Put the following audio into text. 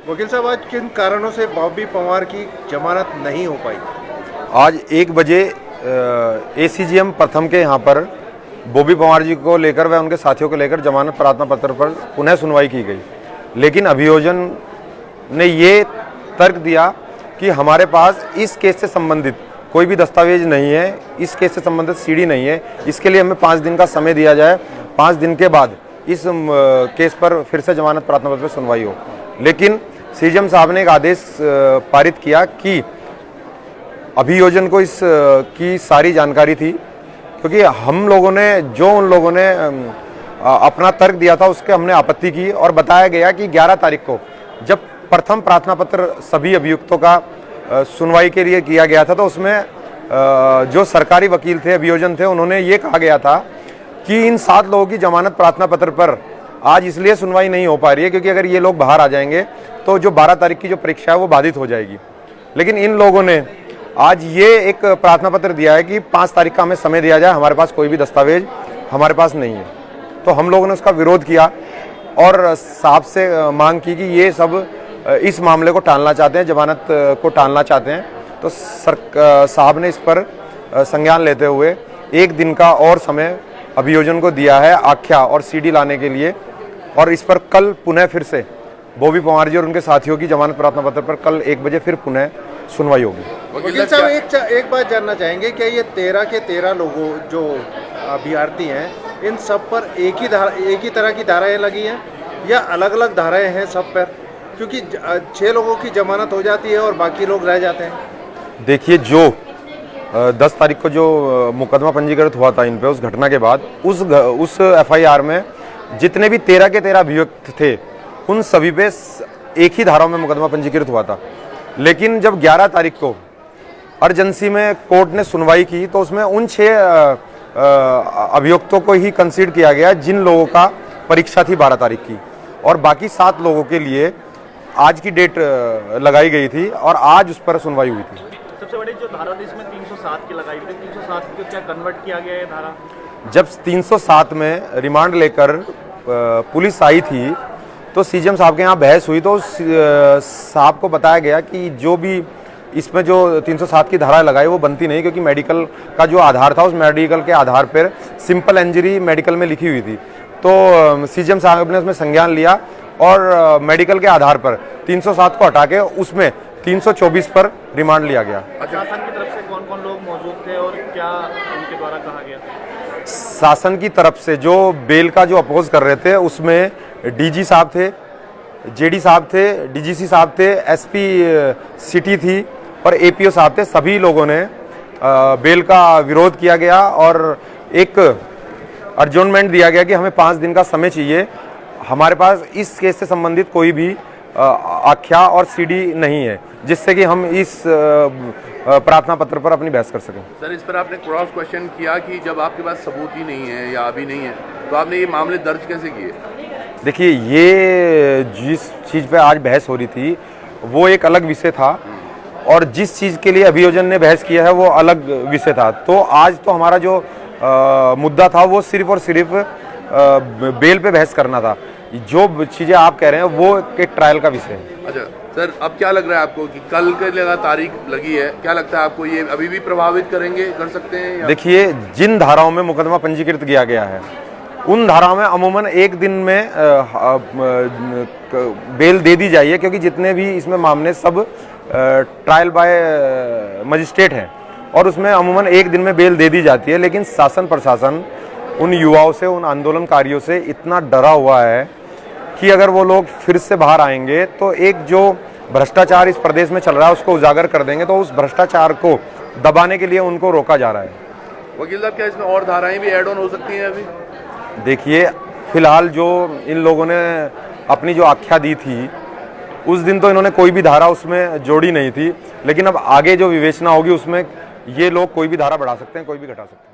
वकील साहब, आज किन कारणों से बॉबी पवार की जमानत नहीं हो पाई? आज 1 बजे एसीजीएम प्रथम के यहाँ पर बॉबी पवार जी को लेकर व उनके साथियों को लेकर जमानत प्रार्थना पत्र पर पुनः सुनवाई की गई। लेकिन अभियोजन ने ये तर्क दिया कि हमारे पास इस केस से संबंधित कोई भी दस्तावेज नहीं है, इस केस से संबंधित सीडी नहीं है, इसके लिए हमें 5 दिन का समय दिया जाए, 5 दिन के बाद इस केस पर फिर से जमानत प्रार्थना पत्र पर सुनवाई हो। लेकिन सीजेएम साहब ने एक आदेश पारित किया कि अभियोजन को इस की सारी जानकारी थी, क्योंकि हम लोगों ने उन लोगों ने अपना तर्क दिया था उसके हमने आपत्ति की और बताया गया कि 11 तारीख को जब प्रथम प्रार्थना पत्र सभी अभियुक्तों का सुनवाई के लिए किया गया था, तो उसमें जो सरकारी वकील थे, अभियोजन थे, उन्होंने ये कहा गया था कि इन 7 लोगों की जमानत प्रार्थना पत्र पर आज इसलिए सुनवाई नहीं हो पा रही है क्योंकि अगर ये लोग बाहर आ जाएंगे तो जो 12 तारीख की जो परीक्षा है वो बाधित हो जाएगी। लेकिन इन लोगों ने आज ये एक प्रार्थना पत्र दिया है कि 5 तारीख का हमें समय दिया जाए, हमारे पास कोई भी दस्तावेज हमारे पास नहीं है। तो हम लोगों ने उसका विरोध किया और साहब से मांग की कि ये सब इस मामले को टालना चाहते हैं, जमानत को टालना चाहते हैं। तो साहब ने इस पर संज्ञान लेते हुए 1 दिन का और समय अभियोजन को दिया है आख्या और सीडी लाने के लिए, और इस पर कल पुनः फिर से बॉबी पवार जी और उनके साथियों की जमानत प्रार्थना पत्र पर कल 1 बजे फिर पुनः सुनवाई होगी। वकील साहब, एक बात जानना चाहेंगे, क्या ये 13 के 13 लोगों जो अभ्यर्थी हैं, इन सब पर एक ही तरह की धाराएं लगी हैं या अलग अलग धाराएं हैं सब पर? क्योंकि 6 लोगों की जमानत हो जाती है और बाकी लोग रह जाते हैं। देखिए, जो 10 तारीख को जो मुकदमा पंजीकृत हुआ था इन पे, उस घटना के बाद उस एफआईआर में जितने भी 13 के 13 अभियुक्त थे, उन सभी पे एक ही धाराओं में मुकदमा पंजीकृत हुआ था। लेकिन जब 11 तारीख को अर्जेंसी में कोर्ट ने सुनवाई की तो उसमें उन 6 अभियुक्तों को ही कंसीड किया गया जिन लोगों का परीक्षा थी 12 तारीख की, और बाकी 7 लोगों के लिए आज की डेट लगाई गई थी और आज उस पर सुनवाई हुई थी। सबसे बड़ी जो धारा थी इसमें 307 की लगाई थी, 307 को क्या कन्वर्ट किया गया है धारा? जब 307 में रिमांड लेकर पुलिस आई थी तो सीजेएम साहब के यहाँ बहस हुई, तो साहब को बताया गया कि जो भी इसमें जो 307 की धारा लगाई वो बनती नहीं, क्योंकि मेडिकल का जो आधार था उस मेडिकल के आधार पर सिंपल इंजरी मेडिकल में लिखी हुई थी। तो सीजेएम साहब ने उसमें संज्ञान लिया और मेडिकल के आधार पर 307 को हटा के उसमें 324 पर रिमांड लिया गया। शासन की तरफ से कौन कौन लोग मौजूद थे और क्या उनके द्वारा कहा गया? शासन की तरफ से जो बेल का जो अपोज कर रहे थे उसमें डीजी साहब थे, जेडी साहब थे, डीजीसी साहब थे, एसपी सिटी थी और एपीओ साहब थे। सभी लोगों ने बेल का विरोध किया गया और एक अर्जोनमेंट दिया गया कि हमें 5 दिन का समय चाहिए, हमारे पास इस केस से संबंधित कोई भी आख्या और सीडी नहीं है जिससे कि हम इस प्रार्थना पत्र पर अपनी बहस कर सकें। सर, इस पर आपने क्रॉस क्वेश्चन किया कि जब आपके पास सबूत ही नहीं है या अभी नहीं है तो आपने ये मामले दर्ज कैसे किए? देखिए, ये जिस चीज़ पे आज बहस हो रही थी वो एक अलग विषय था और जिस चीज़ के लिए अभियोजन ने बहस किया है वो अलग विषय था। तो आज तो हमारा जो मुद्दा था वो सिर्फ और सिर्फ बेल पे बहस करना था। जो चीज़ें आप कह रहे हैं वो एक ट्रायल का विषय है। अच्छा सर, अब क्या लग रहा है आपको कि कल के लगा तारीख लगी है, क्या लगता है आपको ये अभी भी प्रभावित कर सकते हैं या? देखिए, जिन धाराओं में मुकदमा पंजीकृत किया गया है उन धाराओं में अमूमन 1 दिन में बेल दे दी जाइए, क्योंकि जितने भी इसमें मामले सब ट्रायल बाय मजिस्ट्रेट हैं और उसमें अमूमन 1 दिन में बेल दे दी जाती है। लेकिन शासन प्रशासन उन युवाओं से, उन आंदोलनकारियों से इतना डरा हुआ है कि अगर वो लोग फिर से बाहर आएंगे तो एक जो भ्रष्टाचार इस प्रदेश में चल रहा है उसको उजागर कर देंगे, तो उस भ्रष्टाचार को दबाने के लिए उनको रोका जा रहा है। वकील साहब, क्या इसमें और धाराएं भी ऐड ऑन हो सकती हैं अभी? देखिए, फिलहाल जो इन लोगों ने अपनी जो आख्या दी थी उस दिन तो इन्होंने कोई भी धारा उसमें जोड़ी नहीं थी, लेकिन अब आगे जो विवेचना होगी उसमें ये लोग कोई भी धारा बढ़ा सकते हैं, कोई भी घटा सकते हैं।